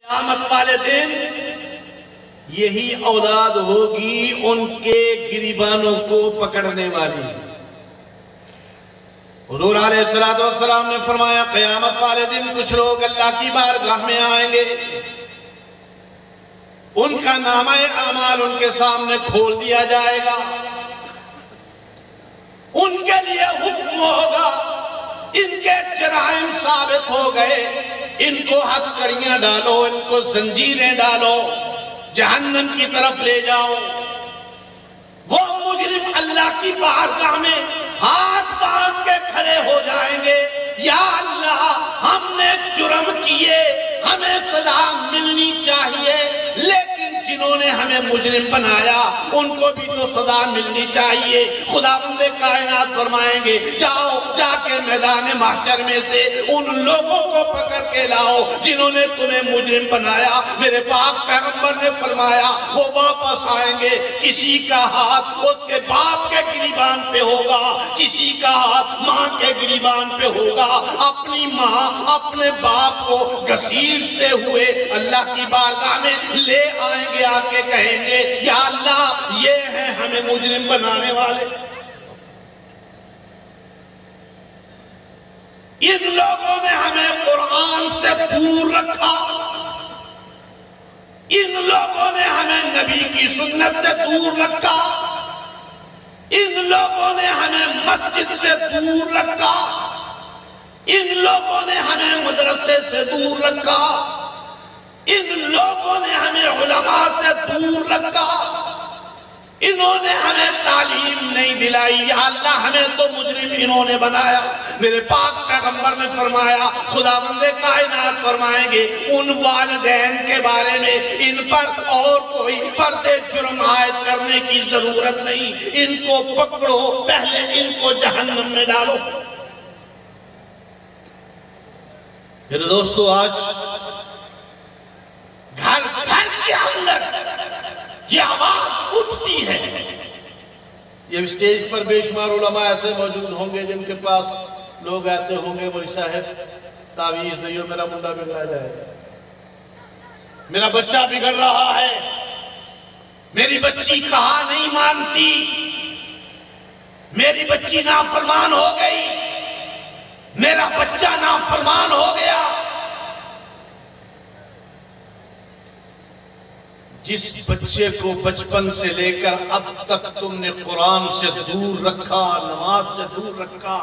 قیامت والے دن یہی اولاد ہوگی ان کے گریبانوں کو پکڑنے والی۔ حضور علیہ السلام نے فرمایا قیامت والے دن کچھ لوگ اللہ کی بارگاہ میں آئیں گے، ان کا نامہ اعمال ان کے سامنے کھول دیا جائے گا، ان کے لیے حکم ہوگا، ان کے جرائم ثابت ہو گئے، ان کو ہتھکڑیاں ڈالو، ان کو زنجیریں ڈالو، جہنم کی طرف لے جاؤ۔ وہ مجرم اللہ کی بارگاہ میں ہاتھ باندھ کے کھڑے ہو جائیں گے، یا اللہ ہم نے جرم کیے، ہمیں سزا ملنی چاہیے، لیکن جنہوں نے ہمیں مجرم بنایا ان کو بھی تو سزا ملنی چاہیے۔ خداوند کائنات فرمائیں گے جاؤ جا کے میدان محشر میں سے ان لوگوں کو پکڑ کے لاؤ جنہوں نے تمہیں مجرم بنایا۔ میرے پاک پیغمبر نے فرمایا وہ واپس آئیں گے، کسی کا ہاتھ اس کے باپ کے گریبان پہ ہوگا، کسی کا ہاتھ ماں کے گریبان پہ ہوگا۔ اپنی ماں اپنے باپ کو گھسیٹتے ہوئے اللہ کی بارگاہ میں لے آئیں گے، آ کے کہیں گے یا اللہ یہ ہیں ہمیں مجرم بنانے والے۔ ان لوگوں نے ہمیں قرآن سے دور رکھا، ان لوگوں نے ہمیں نبی کی سنت سے دور رکھا، ان لوگوں نے ہمیں مسجد سے دور رکھا، ان لوگوں نے ہمیں مدرسے سے دور رکھا، ان لوگوں نے ہمیں علماء سے دور رکھا، انہوں نے ہمیں تعلیم نہیں دلائی، یا اللہ ہمیں تو مجرم انہوں نے بنایا۔ میرے پاک پیغمبر نے فرمایا خداوند کائنات فرمائیں گے ان والدین کے بارے میں ان پر اور کوئی فرد جرم عائد کرنے کی ضرورت نہیں، ان کو پکڑو، پہلے ان کو جہنم میں ڈالو۔ میرے دوستو آج گھر گھر کے اندر یہ آواز اٹھتی ہے۔ یہ اسٹیج پر بے شمار علماء ایسے موجود ہوں گے جن کے پاس لوگ آتے ہوں گے مولوی صاحب تعویذ دیو میرا منڈا بگڑا جائے گا، میرا بچہ بگڑ رہا ہے، میری بچی کہا نہیں مانتی، میری بچی نافرمان ہو گئی، میرا بچہ نافرمان ہو گیا۔ جس بچے کو بچپن سے لے کر اب تک تم نے قرآن سے دور رکھا، نماز سے دور رکھا،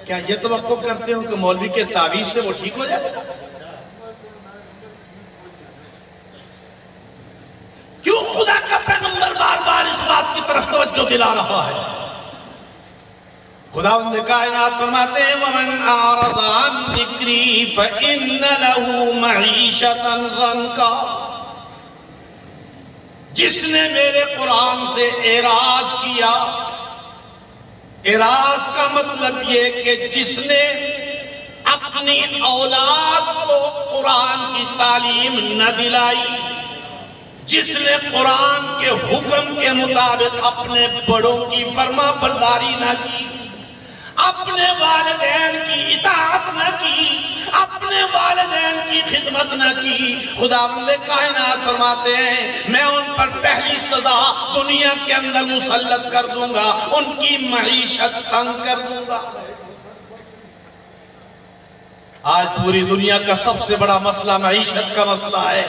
کیا یہ توقع کرتے ہو کہ مولوی کے تعویذ سے وہ ٹھیک ہو جائے؟ کیوں خدا کا پیغمبر بار بار اس بات کی طرف توجہ دلا رہا ہے؟ خداوند کائنات فرماتے ہیں وَمَنْ أَعْرَضَ عَنْ ذِكْرِي فَإِنَّ لَهُ مَعِيشَةً ضَنْكًا۔ جس نے میرے قرآن سے اعراض کیا، اعراض کا مطلب یہ کہ جس نے اپنی اولاد کو قرآن کی تعلیم نہ دلائی، جس نے قرآن کے حکم کے مطابق اپنے بڑوں کی فرما برداری نہ کی، اپنے والدین کی اطاعت نہ کی، اپنے والدین کی خدمت نہ کی، خداوند کائنات فرماتے ہیں میں ان پر پہلی سزا دنیا کے اندر مسلط کر دوں گا، ان کی معیشت تنگ کر دوں گا۔ آج پوری دنیا کا سب سے بڑا مسئلہ معیشت کا مسئلہ ہے۔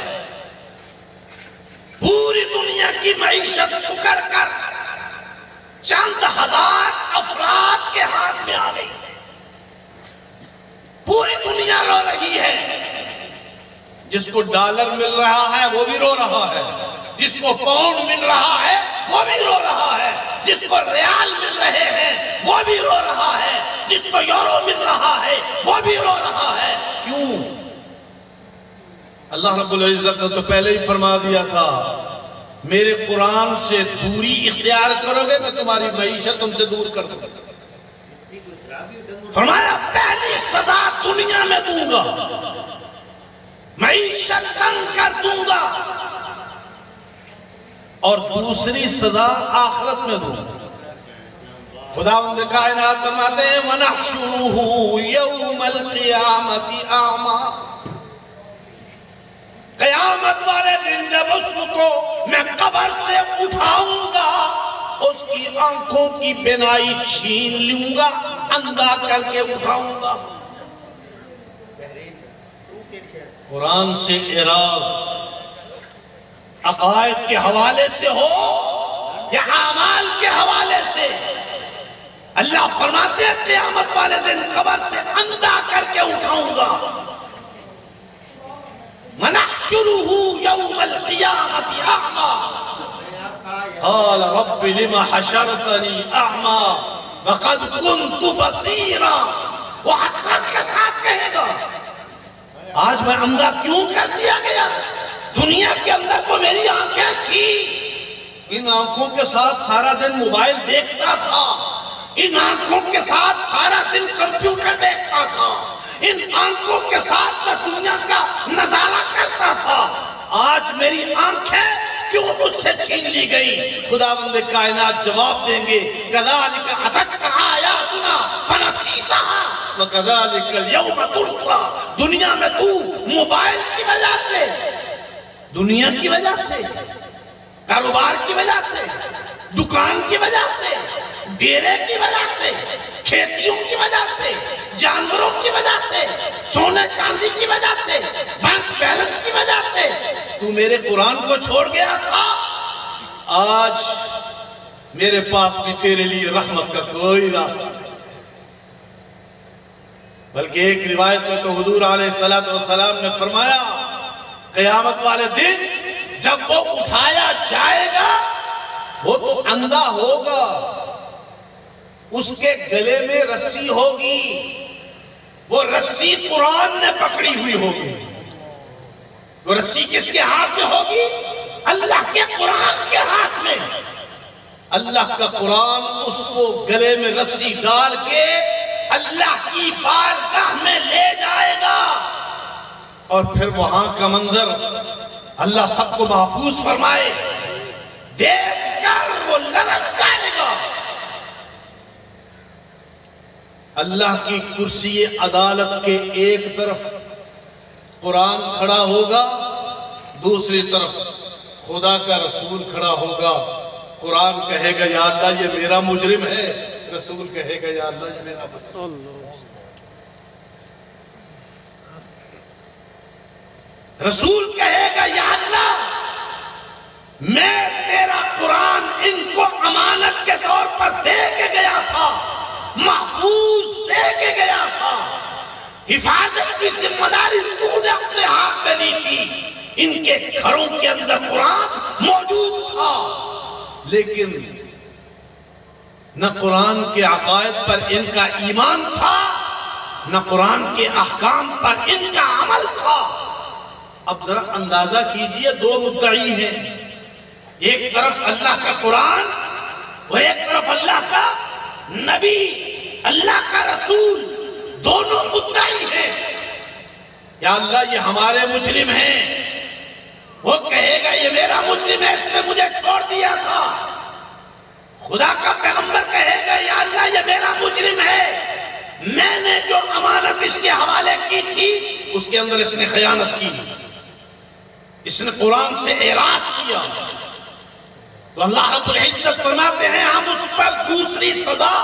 پوری دنیا کی معیشت سکڑ کر چند ہزار افراد کے ہاتھ میں آ گئی۔ پوری دنیا رو رہی ہے، جس کو ڈالر مل رہا ہے وہ بھی رو رہا ہے، جس کو پاؤنڈ مل رہا ہے وہ بھی رو رہا ہے، جس کو ریال مل رہے ہیں وہ بھی رو رہا ہے، جس کو یورو مل رہا ہے وہ بھی رو رہا ہے۔ کیوں؟ اللہ رب العزت نے تو پہلے ہی فرما دیا تھا میرے قرآن سے دوری اختیار کرو گے میں تمہاری معیشت تم سے دور کر دوں گا۔ فرمایا پہلی سزا دنیا میں دوں گا، معیشت تنگ کر دوں گا، اور دوسری سزا آخرت میں دوں گا۔ خداوند کائنات فرماتے ہیں وَنَحْشُرُهُ يَوْمَ الْقِيَامَةِ أَعْمَى۔ حسن کو میں قبر سے اٹھاؤں گا، اس کی آنکھوں کی بینائی چھین لوں گا، اندھا کر کے اٹھاؤں گا۔ قرآن سے اعراض عقائد کے حوالے سے ہو یا اعمال کے حوالے سے، اللہ فرماتے ہیں قیامت والے دن قبر سے اندھا کر کے اٹھاؤں گا۔ وَنَحْشُرُهُ يَوْمَ الْقِيَامَةِ أَعْمَى قَالَ رَبِّ لِمَ حَشَرْتَنِي أَعْمَى وَقَدْ كُنْتُ بَصِيرًا، وہ حسرت کے ساتھ کہے گا آج میں اندھا کیوں کر دیا گیا؟ دنیا کے اندر تو میری آنکھیں تھی، ان آنکھوں کے ساتھ سارا دن موبائل دیکھتا تھا، ان آنکھوں کے ساتھ سارا دن کمپیوٹر دیکھتا تھا، ان آنکھوں کے ساتھ میں دنیا کا نظارہ کرتا تھا، آج میری آنکھیں کیوں مجھ سے چھین لی گئی؟ خداوند کائنات جواب دیں گے کذالک اتتک آیاتنا فنسیتہا وکذالک اليوم تنسیٰ۔ دنیا میں تو موبائل کی وجہ سے، دنیا کی وجہ سے، کاروبار کی وجہ سے، دکان کی وجہ سے، ڈیرے کی وجہ سے، کھیتیوں کی وجہ سے، جانوروں کی وجہ سے، سونے چاندی کی وجہ سے، بینک بیلنس کی وجہ سے تو میرے قرآن کو چھوڑ گیا تھا، آج میرے پاس بھی تیرے لیے رحمت کا کوئی راستہ نہیں۔ بلکہ ایک روایت میں تو حضور علیہ السلام نے فرمایا قیامت والے دن جب وہ اٹھایا جائے گا وہ تو اندھا ہوگا، اس کے گلے میں رسی ہوگی، وہ رسی قرآن نے پکڑی ہوئی ہوگی۔ وہ رسی کس کے ہاتھ میں ہوگی؟ اللہ کے قرآن کے ہاتھ میں۔ اللہ کا قرآن اس کو گلے میں رسی ڈال کے اللہ کی بارگاہ میں لے جائے گا، اور پھر وہاں کا منظر اللہ سب کو محفوظ فرمائے، دیکھ کر وہ لرز جائے گا۔ اللہ کی کرسی عدالت کے ایک طرف قرآن کھڑا ہوگا، دوسری طرف خدا کا رسول کھڑا ہوگا۔ قرآن کہے گا یا اللہ یہ میرا مجرم ہے، رسول کہے گا یا اللہ یہ میرا مجرم ہے۔ رسول کہے گا یا اللہ میں تیرا قرآن ان کو امانت کے طور پر دے کے گیا تھا، محفوظ دے کے گیا تھا، حفاظت کی ذمہ داری تو نے اپنے ہاتھ میں لی تھی، ان کے گھروں کے اندر قرآن موجود تھا، لیکن نہ قرآن کے عقائد پر ان کا ایمان تھا، نہ قرآن کے احکام پر ان کا عمل تھا۔ اب ذرا اندازہ کیجئے دو مدعی ہیں، ایک طرف اللہ کا قرآن اور ایک طرف اللہ کا نبی، اللہ کا رسول، دونوں مدعی ہیں۔ یا اللہ یہ ہمارے مجرم ہیں، وہ کہے گا یہ میرا مجرم ہے، اس نے مجھے چھوڑ دیا تھا۔ خدا کا پیغمبر کہے گا یا اللہ یہ میرا مجرم ہے، میں نے جو امانت اس کے حوالے کی تھی اس کے اندر اس نے خیانت کی، اس نے قرآن سے اعراض کیا، تو اللہ رب العزت فرماتے ہیں ہم اس پر دوسری سزا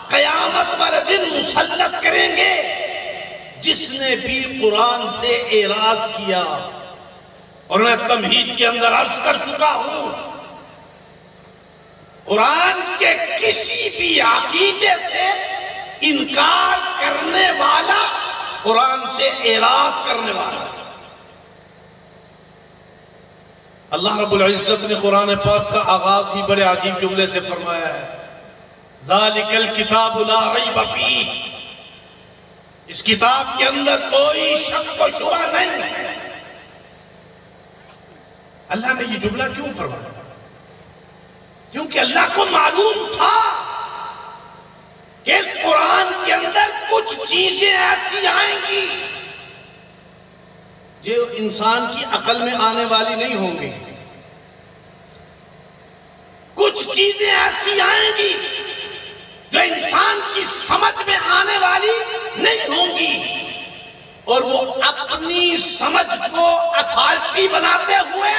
قیامت والے دن مسلط کریں گے، جس نے بھی قرآن سے اعراض کیا۔ اور میں تمہید کے اندر عرض کر چکا ہوں، قرآن کے کسی بھی عقیدے سے انکار کرنے والا قرآن سے اعراض کرنے والا۔ اللہ رب العزت نے قرآن پاک کا آغاز ہی بڑے عجیب جملے سے فرمایا ہے، ذالک الکتاب لا ریب فیہ، اس کتاب کے اندر کوئی شک و شبہ نہیں ہے۔ اللہ نے یہ جملہ کیوں فرمایا؟ کیونکہ اللہ کو معلوم تھا کہ اس قرآن کے اندر کچھ چیزیں ایسی آئیں گی جو انسان کی عقل میں آنے والی نہیں ہوں گی، کچھ چیزیں ایسی آئیں گی جو انسان کی سمجھ میں آنے والی نہیں ہوں گی، اور وہ اپنی سمجھ کو اتھارٹی بناتے ہوئے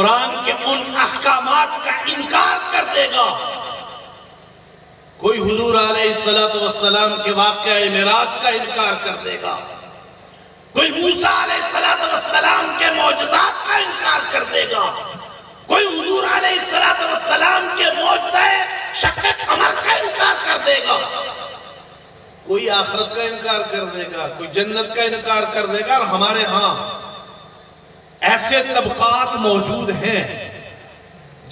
قرآن کے ان احکامات کا انکار کر دے گا، کوئی حضور علیہ السلام کے واقعہ معراج کا انکار کر دے گا، کوئی موسیٰ علیہ السلام کے معجزات کا انکار کر دے گا، کوئی حضور علیہ السلام کے معجزہ شق قمر کا انکار کر دے گا، کوئی آخرت کا انکار کر دے گا، کوئی جنت کا انکار کر دے گا۔ اور ہمارے ہاں ایسے طبقات موجود ہیں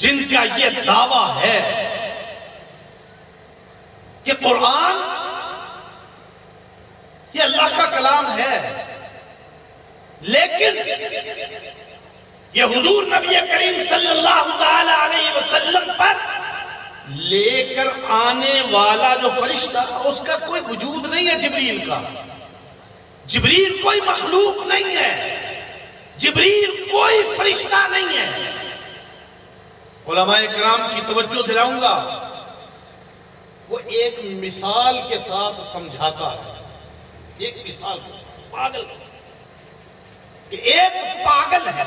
جن کا یہ دعویٰ ہے کہ قرآن یہ اللہ کا کلام ہے، لیکن یہ حضور نبی کریم صلی اللہ تعالی علیہ وسلم پر لے کر آنے والا جو فرشتہ اس کا کوئی وجود نہیں ہے، جبریل کا۔ جبریل کوئی مخلوق نہیں ہے، جبریل کوئی فرشتہ نہیں ہے۔ علماء کرام کی توجہ دلاؤں گا، وہ ایک مثال کے ساتھ سمجھاتا ہے، ایک مثال کے ساتھ، پاگل کہ ایک پاگل ہے،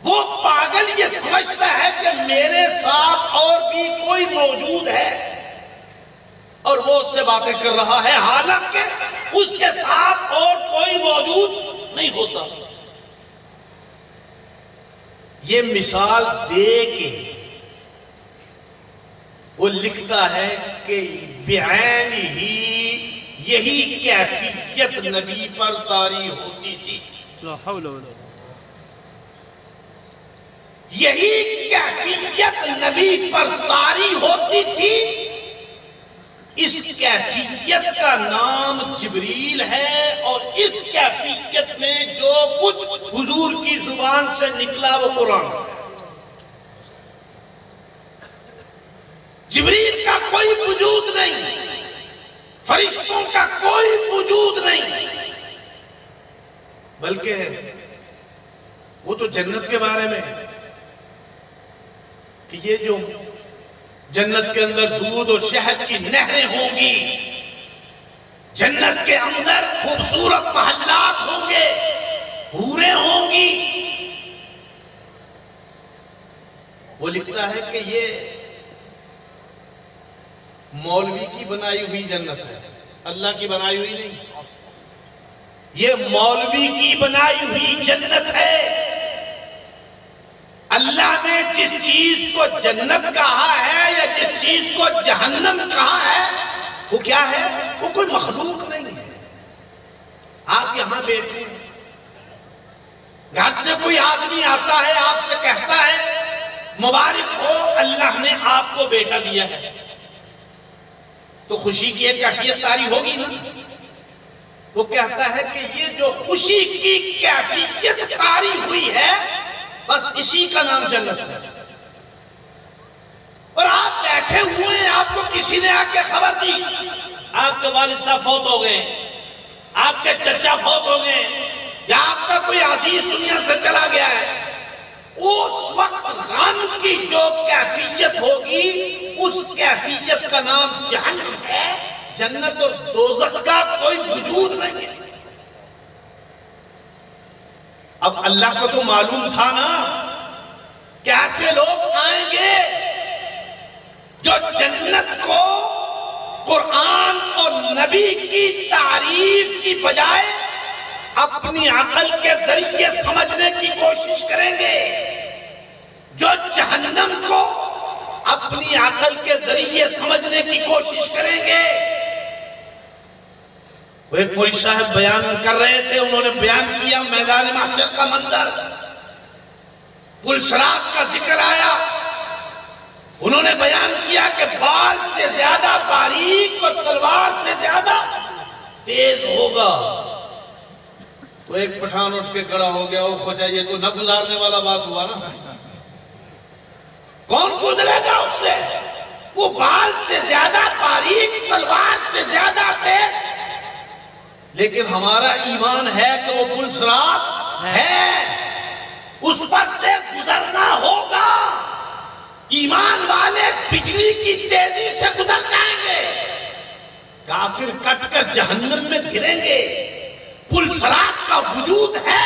وہ پاگل یہ سمجھتا ہے کہ میرے ساتھ اور بھی کوئی موجود ہے اور وہ اس سے باتیں کر رہا ہے، حالانکہ اس کے ساتھ اور کوئی موجود نہیں ہوتا۔ یہ مثال دے کے وہ لکھتا ہے کہ بعین ہی یہی کیفیت نبی پر طاری ہوتی تھی، لا حول ولا یہی کیفیت نبی پر طاری ہوتی تھی۔ اس کیفیت کا نام جبریل ہے، اور اس کیفیت میں جو کچھ حضور کی زبان سے نکلا وہ قرآن ہے۔ جبریل کا کوئی وجود نہیں، فرشتوں کا کوئی وجود نہیں، بلکہ وہ تو جنت کے بارے میں کہ یہ جو جنت کے اندر دودھ اور شہد کی نہریں ہوں گی، جنت کے اندر خوبصورت محلات ہوں گے، حوریں ہوں گی، وہ لکھتا ہے کہ یہ مولوی کی بنائی ہوئی جنت ہے، اللہ کی بنائی ہوئی نہیں، یہ مولوی کی بنائی ہوئی جنت ہے۔ اللہ نے جس چیز کو جنت کہا ہے یا جس چیز کو جہنم کہا ہے وہ کیا ہے؟ وہ کوئی مخلوق نہیں ہے۔ آپ یہاں بیٹھے ہیں، گھر سے کوئی آدمی آتا ہے، آپ سے کہتا ہے مبارک ہو اللہ نے آپ کو بیٹا دیا ہے، تو خوشی کی ایک کیفیت طاری ہوگی نا۔ وہ کہتا ہے کہ یہ جو خوشی کی کیفیت طاری ہوئی ہے بس اسی کا نام جنت ہے۔ اور آپ بیٹھے ہوئے ہیں، آپ کو کسی نے آ کے خبر دی آپ کے والد صاحب فوت ہو گئے، آپ کے چچا فوت ہو گئے، یا آپ کا کوئی عزیز دنیا سے چلا گیا ہے، اس وقت غم کی جو کیفیت ہوگی اس کیفیت کا نام جہنم ہے۔ جنت اور دوزخ کا کوئی وجود نہیں ہے۔ اب اللہ کو تو معلوم تھا نا کہ ایسے لوگ آئیں گے جو جنت کو قرآن اور نبی کی تعریف کی بجائے اپنی عقل کے ذریعے سمجھنے کی کوشش کریں گے، جو جہنم کو اپنی عقل کے ذریعے سمجھنے کی کوشش کریں گے۔ وہ ایک مولوی صاحب بیان کر رہے تھے، انہوں نے بیان کیا میدان محشر کا منظر، پل صراط کا ذکر آیا، انہوں نے بیان کیا کہ بال سے زیادہ باریک اور تلوار سے زیادہ تیز ہوگا۔ تو ایک پٹھان اٹھ کے کھڑا ہو گیا، وہ خوجا یہ تو نہ گزارنے والا بات ہوا نا، کون گزرے گا اس سے؟ وہ بال سے زیادہ باریک، تلوار سے زیادہ تیز، لیکن ہمارا ایمان ہے کہ وہ پل صراط ہے، اس پر سے گزرنا ہوگا۔ ایمان والے بجلی کی تیزی سے گزر جائیں گے، کافر کٹ کر جہنم میں گریں گے۔ پل صراط کا وجود ہے،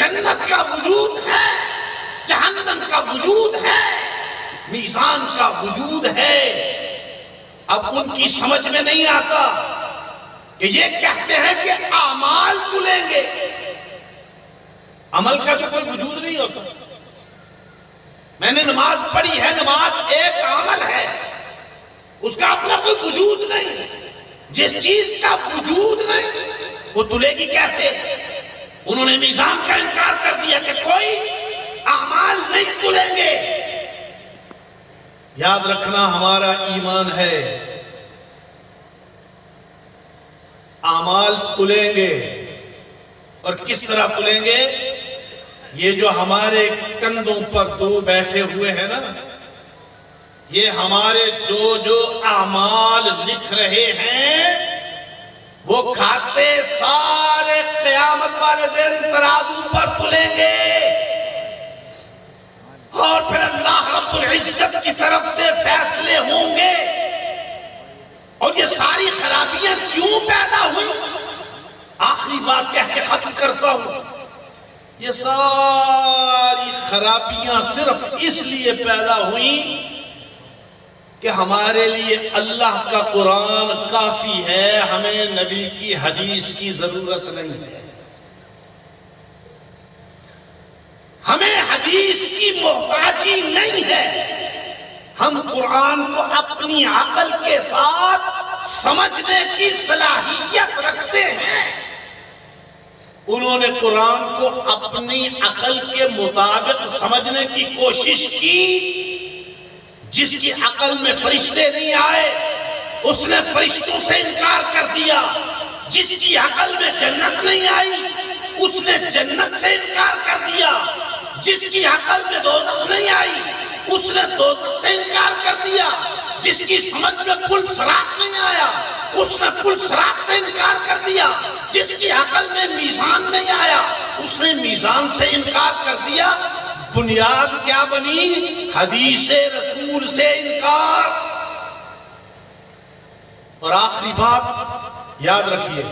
جنت کا وجود ہے، جہنم کا وجود ہے، میزان کا وجود ہے۔ اب ان کی سمجھ میں نہیں آتا کہ یہ کہتے ہیں کہ اعمال تلیں گے، عمل کا تو کوئی وجود نہیں ہوتا۔ میں نے نماز پڑھی ہے، نماز ایک عمل ہے، اس کا اپنا کوئی وجود نہیں۔ جس چیز کا وجود نہیں وہ تلے گی کیسے؟ انہوں نے میزان کا انکار کر دیا کہ کوئی اعمال نہیں تلیں گے۔ یاد رکھنا ہمارا ایمان ہے، اعمال تلیں گے، اور کس طرح تلیں گے؟ یہ جو ہمارے کندھوں پر دو بیٹھے ہوئے ہیں نا، یہ ہمارے جو اعمال لکھ رہے ہیں وہ کھاتے سارے قیامت والے دن ترازو پر تلیں گے، اور پھر اللہ رب العزت کی طرف سے فیصلے ہوں گے۔ اور یہ ساری خرابیاں کیوں پیدا ہوئی؟ آخری بات کہہ کے ختم کرتا ہوں، یہ ساری خرابیاں صرف اس لیے پیدا ہوئیں کہ ہمارے لیے اللہ کا قرآن کافی ہے، ہمیں نبی کی حدیث کی ضرورت نہیں ہے، ہمیں حدیث کی محتاجی نہیں ہے، ہم قرآن کو اپنی عقل کے ساتھ سمجھنے کی صلاحیت رکھتے ہیں۔ انہوں نے قرآن کو اپنی عقل کے مطابق سمجھنے کی کوشش کی۔ جس کی عقل میں فرشتے نہیں آئے اس نے فرشتوں سے انکار کر دیا، جس کی عقل میں جنت نہیں آئی اس نے جنت سے انکار کر دیا، جس کی عقل میں دوزخ نہیں آئی اس نے دوزخ سے انکار کر دیا، جس کی سمجھ میں پل صراط نہیں آیا اس نے پل صراط سے انکار کر دیا، جس کی عقل میں میزان نہیں آیا اس نے میزان سے انکار کر دیا۔ بنیاد کیا بنی؟ حدیث رسول سے انکار۔ اور آخری بات یاد رکھیے،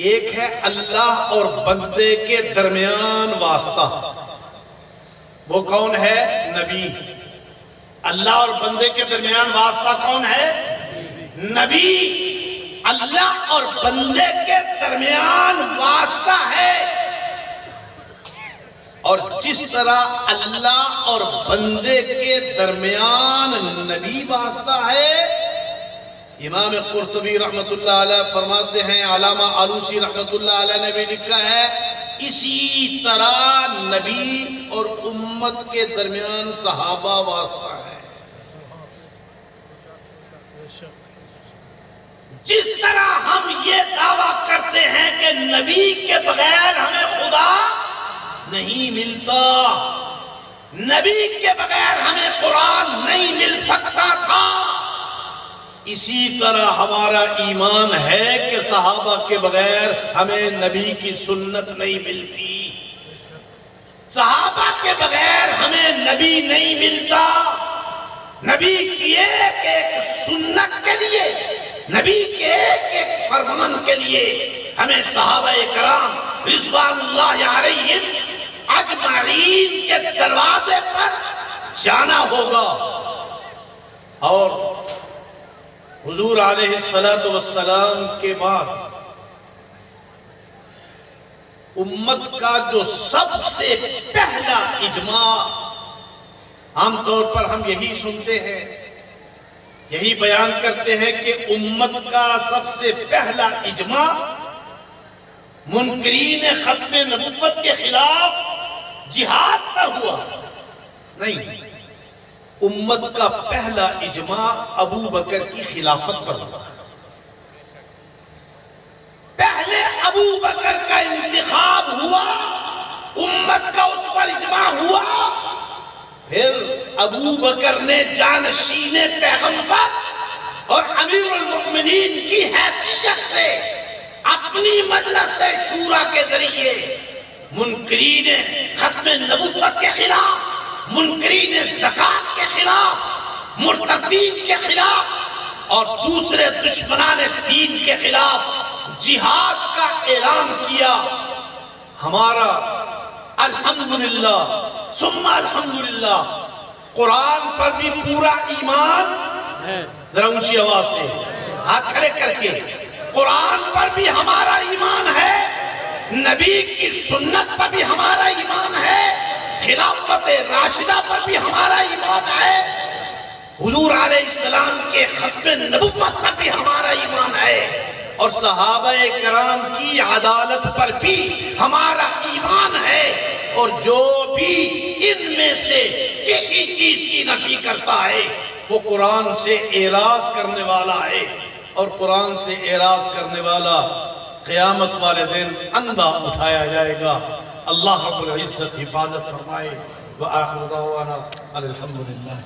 ایک ہے اللہ اور بندے کے درمیان واسطہ، وہ کون ہے؟ نبی۔ اللہ اور بندے کے درمیان واسطہ کون ہے؟ نبی۔ اللہ اور بندے کے درمیان واسطہ ہے، اور جس طرح اللہ اور بندے کے درمیان نبی واسطہ ہے، امام قرطبی رحمت اللہ علیہ فرماتے ہیں، علامہ آلوسی رحمت اللہ علیہ نے بھی لکھا ہے، اسی طرح نبی اور امت کے درمیان صحابہ واسطہ ہے۔ جس طرح ہم یہ دعویٰ کرتے ہیں کہ نبی کے بغیر ہمیں خدا نہیں ملتا، نبی کے بغیر ہمیں قرآن نہیں مل سکتا تھا، اسی طرح ہمارا ایمان ہے کہ صحابہ کے بغیر ہمیں نبی کی سنت نہیں ملتی، صحابہ کے بغیر ہمیں نبی نہیں ملتا۔ نبی کی ایک ایک سنت کے لیے، نبی کے ایک ایک فرمان کے لیے ہمیں صحابہ کرام رضوان اللہ علیہم اجمعین کے دروازے پر جانا ہوگا، اور حضور علیہ السلام کے بعد امت کا جو سب سے پہلا اجماع، عام طور پر ہم یہی سنتے ہیں، یہی بیان کرتے ہیں کہ امت کا سب سے پہلا اجماع منکرین ختم نبوت کے خلاف جہاد پر ہوا نہیں، امت کا پہلا اجماع ابو بکر کی خلافت پر ہوا۔ پہلے ابو بکر کا انتخاب ہوا، امت کا اس پر اجماع ہوا، پھر ابو بکر نے جانشین پیغمبر اور امیر المؤمنین کی حیثیت سے اپنی مجلس شورا کے ذریعے منکرین ختم نبوت کے خلاف، منکرین زکوٰۃ کے خلاف، مرتدین کے خلاف اور دوسرے دشمنان دین کے خلاف جہاد کا اعلان کیا، ہمارا الحمدللہ ثم الحمدللہ قرآن پر بھی پورا ایمان، ذرا اونچی آواز سے ہاتھ کھڑے کر کے، قرآن پر بھی ہمارا ایمان ہے، نبی کی سنت پر بھی ہمارا ایمان ہے، خلافت راشدہ پر بھی ہمارا ایمان ہے، حضور علیہ السلام کے ختم نبوت پر بھی ہمارا ایمان ہے، اور صحابہ کرام کی عدالت پر بھی ہمارا ایمان ہے، اور جو بھی ان میں سے کسی چیز کی نفی کرتا ہے وہ قرآن سے اعراض کرنے والا ہے، اور قرآن سے اعراض کرنے والا قیامت والے دن اندھا اٹھایا جائے گا۔ اللہ رب العزت حفاظت فرمائے۔ وآخر دعوانا الحمدللہ۔